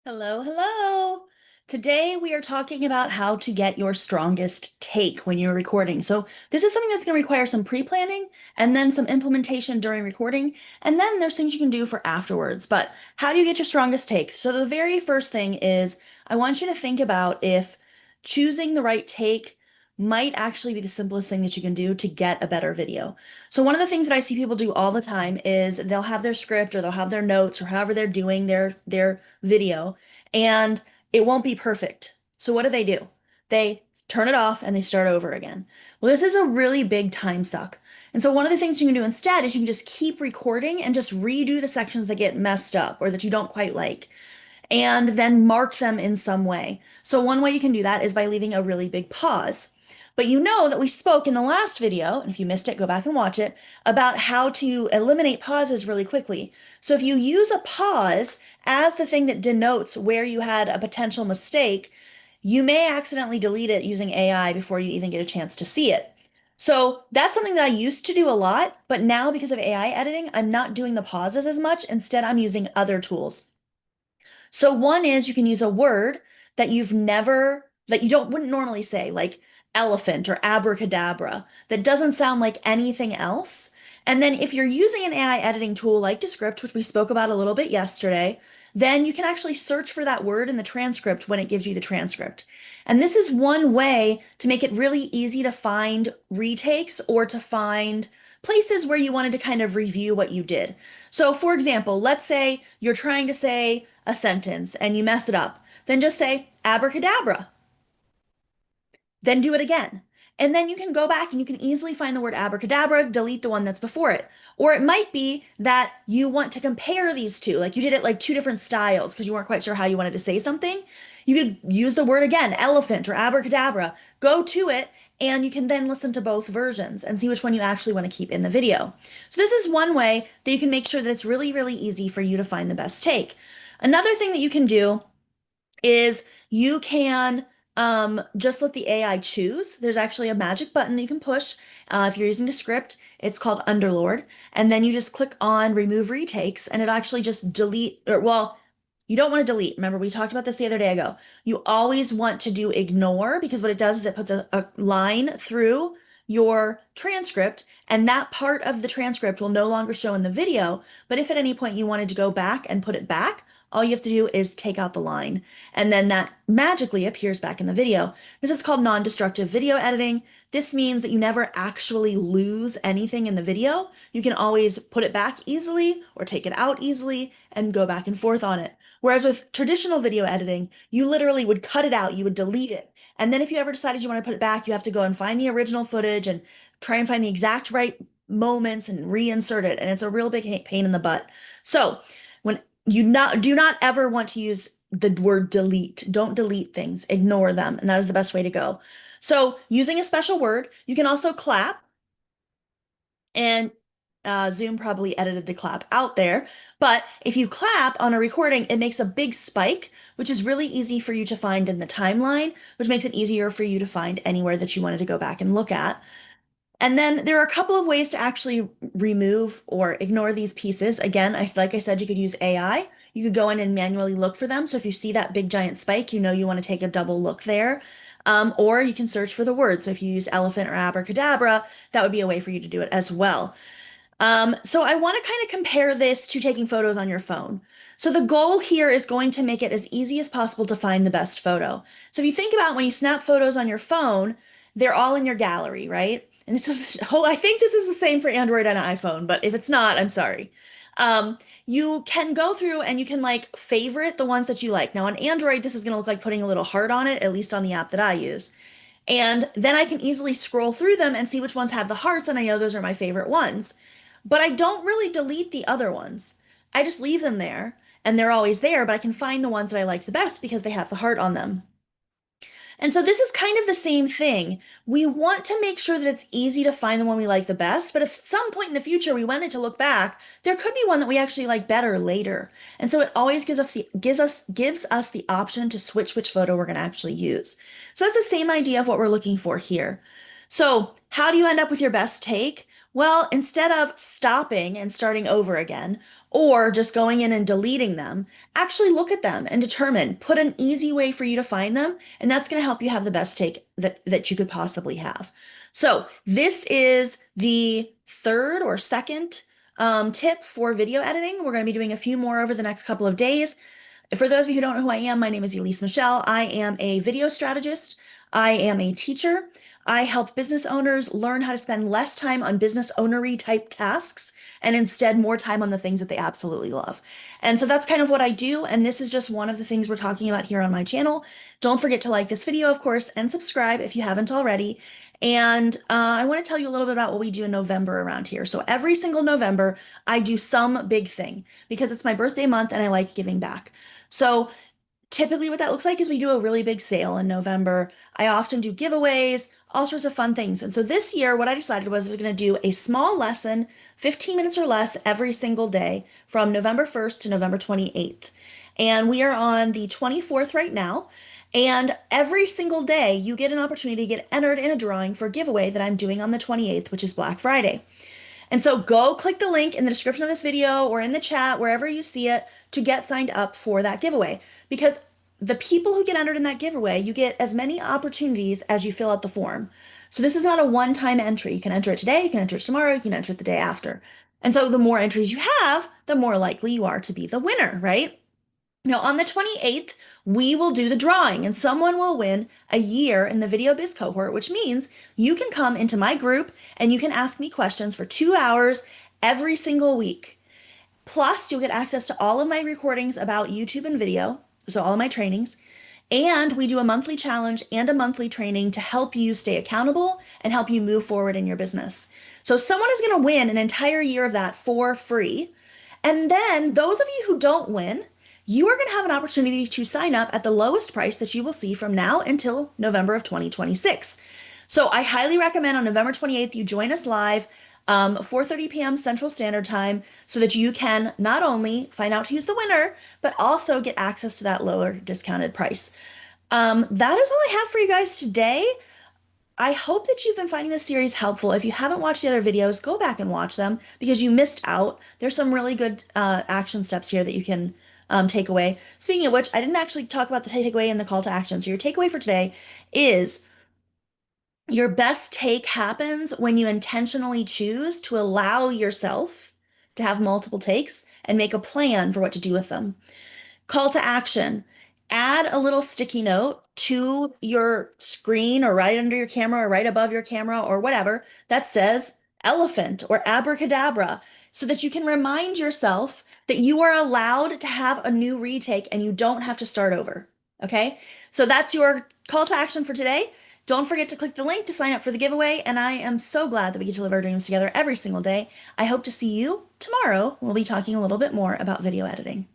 Hello, hello. Today we are talking about how to get your strongest take when you're recording. So this is something that's going to require some pre-planning and then some implementation during recording. And then there's things you can do for afterwards. But how do you get your strongest take? So the very first thing is I want you to think about if choosing the right take might actually be the simplest thing that you can do to get a better video. So one of the things that I see people do all the time is they'll have their script or they'll have their notes or however they're doing their video and it won't be perfect. So what do? They turn it off and they start over again. Well, this is a really big time suck. And so one of the things you can do instead is you can just keep recording and just redo the sections that get messed up or that you don't quite like, and then mark them in some way. So one way you can do that is by leaving a really big pause. But you know that we spoke in the last video, and if you missed it, go back and watch it, about how to eliminate pauses really quickly. So if you use a pause as the thing that denotes where you had a potential mistake, you may accidentally delete it using AI before you even get a chance to see it. So that's something that I used to do a lot, but now because of AI editing, I'm not doing the pauses as much. Instead, I'm using other tools. So one is you can use a word that that you don't wouldn't normally say, like elephant or abracadabra, that doesn't sound like anything else. And then if you're using an AI editing tool like Descript, which we spoke about a little bit yesterday, then you can actually search for that word in the transcript when it gives you the transcript. And this is one way to make it really easy to find retakes or to find places where you wanted to kind of review what you did. So, for example, let's say you're trying to say a sentence and you mess it up. Then just say abracadabra. Then do it again. And then you can go back and you can easily find the word abracadabra, delete the one that's before it. Or it might be that you want to compare these two, like you did it like two different styles because you weren't quite sure how you wanted to say something. You could use the word again, elephant or abracadabra, go to it, and you can then listen to both versions and see which one you actually want to keep in the video. So this is one way that you can make sure that it's really, really easy for you to find the best take. Another thing that you can do is you can just let the AI choose. There's actually a magic button that you can push if you're using the script. It's called Underlord. And then you just click on remove retakes and it actually just delete, or well, you don't want to delete. Remember, we talked about this the other day ago. You always want to do ignore because what it does is it puts a line through your transcript and that part of the transcript will no longer show in the video. But if at any point you wanted to go back and put it back, all you have to do is take out the line, and then that magically appears back in the video. This is called non-destructive video editing. This means that you never actually lose anything in the video. You can always put it back easily or take it out easily and go back and forth on it. Whereas with traditional video editing, you literally would cut it out, you would delete it. And then if you ever decided you want to put it back, you have to go and find the original footage and try and find the exact right moments and reinsert it. And it's a real big pain in the butt. So when do not ever want to use the word delete. Don't delete things, ignore them. And that is the best way to go. So using a special word, you can also clap, and Zoom probably edited the clap out there. But if you clap on a recording, it makes a big spike, which is really easy for you to find in the timeline, which makes it easier for you to find anywhere that you wanted to go back and look at. And then there are a couple of ways to actually remove or ignore these pieces. Again, like I said, you could use AI. You could go in and manually look for them. So if you see that big giant spike, you know you want to take a double look there. Or you can search for the word. So if you used elephant or abracadabra, that would be a way for you to do it as well. So I want to kind of compare this to taking photos on your phone. So the goal here is going to make it as easy as possible to find the best photo. So if you think about when you snap photos on your phone, they're all in your gallery, right? And it's just, oh, I think this is the same for Android and iPhone, but if it's not, I'm sorry. You can go through and you can like favorite the ones that you like. Now on Android, this is going to look like putting a little heart on it, at least on the app that I use. And then I can easily scroll through them and see which ones have the hearts, and I know those are my favorite ones. But I don't really delete the other ones. I just leave them there, and they're always there, but I can find the ones that I like the best because they have the heart on them. And so this is kind of the same thing. We want to make sure that it's easy to find the one we like the best, but if at some point in the future we wanted to look back, there could be one that we actually like better later. And so it always gives us the option to switch which photo we're going to actually use. So that's the same idea of what we're looking for here. So how do you end up with your best take? Well, instead of stopping and starting over again, or just going in and deleting them, actually look at them and determine, put an easy way for you to find them, and that's going to help you have the best take that you could possibly have. So this is the third or second tip for video editing. We're going to be doing a few more over the next couple of days. For those of you who don't know who I am, my name is Elise Michelle. I am a video strategist. I am a teacher. I help business owners learn how to spend less time on business ownery type tasks and instead more time on the things that they absolutely love. And so that's kind of what I do. And this is just one of the things we're talking about here on my channel. Don't forget to like this video, of course, and subscribe if you haven't already. And I want to tell you a little bit about what we do in November around here. So every single November, I do some big thing because it's my birthday month and I like giving back. So typically what that looks like is we do a really big sale in November. I often do giveaways, all sorts of fun things. And so this year, what I decided was we're going to do a small lesson, 15 minutes or less every single day from November 1st to November 28th. And we are on the 24th right now. And every single day, you get an opportunity to get entered in a drawing for a giveaway that I'm doing on the 28th, which is Black Friday. And so go click the link in the description of this video or in the chat, wherever you see it, to get signed up for that giveaway. Because the people who get entered in that giveaway, you get as many opportunities as you fill out the form. So this is not a one-time entry. You can enter it today, you can enter it tomorrow, you can enter it the day after. And so the more entries you have, the more likely you are to be the winner, right? Now, on the 28th, we will do the drawing and someone will win a year in the Video Biz cohort, which means you can come into my group and you can ask me questions for 2 hours every single week. Plus, you'll get access to all of my recordings about YouTube and video, so all of my trainings. And we do a monthly challenge and a monthly training to help you stay accountable and help you move forward in your business. So someone is going to win an entire year of that for free. And then those of you who don't win, you are going to have an opportunity to sign up at the lowest price that you will see from now until November of 2026. So I highly recommend on November 28th, you join us live, 4:30 p.m. Central Standard Time, so that you can not only find out who's the winner, but also get access to that lower discounted price. That is all I have for you guys today. I hope that you've been finding this series helpful. If you haven't watched the other videos, go back and watch them because you missed out. There's some really good action steps here that you can take away. Speaking of which, I didn't actually talk about the takeaway and the call to action. So your takeaway for today is your best take happens when you intentionally choose to allow yourself to have multiple takes and make a plan for what to do with them. Call to action. Add a little sticky note to your screen or right under your camera or right above your camera or whatever that says elephant or abracadabra so that you can remind yourself that you are allowed to have a new retake and you don't have to start over. Okay? So that's your call to action for today. Don't forget to click the link to sign up for the giveaway. And I am so glad that we get to live our dreams together every single day. I hope to see you tomorrow. We'll be talking a little bit more about video editing.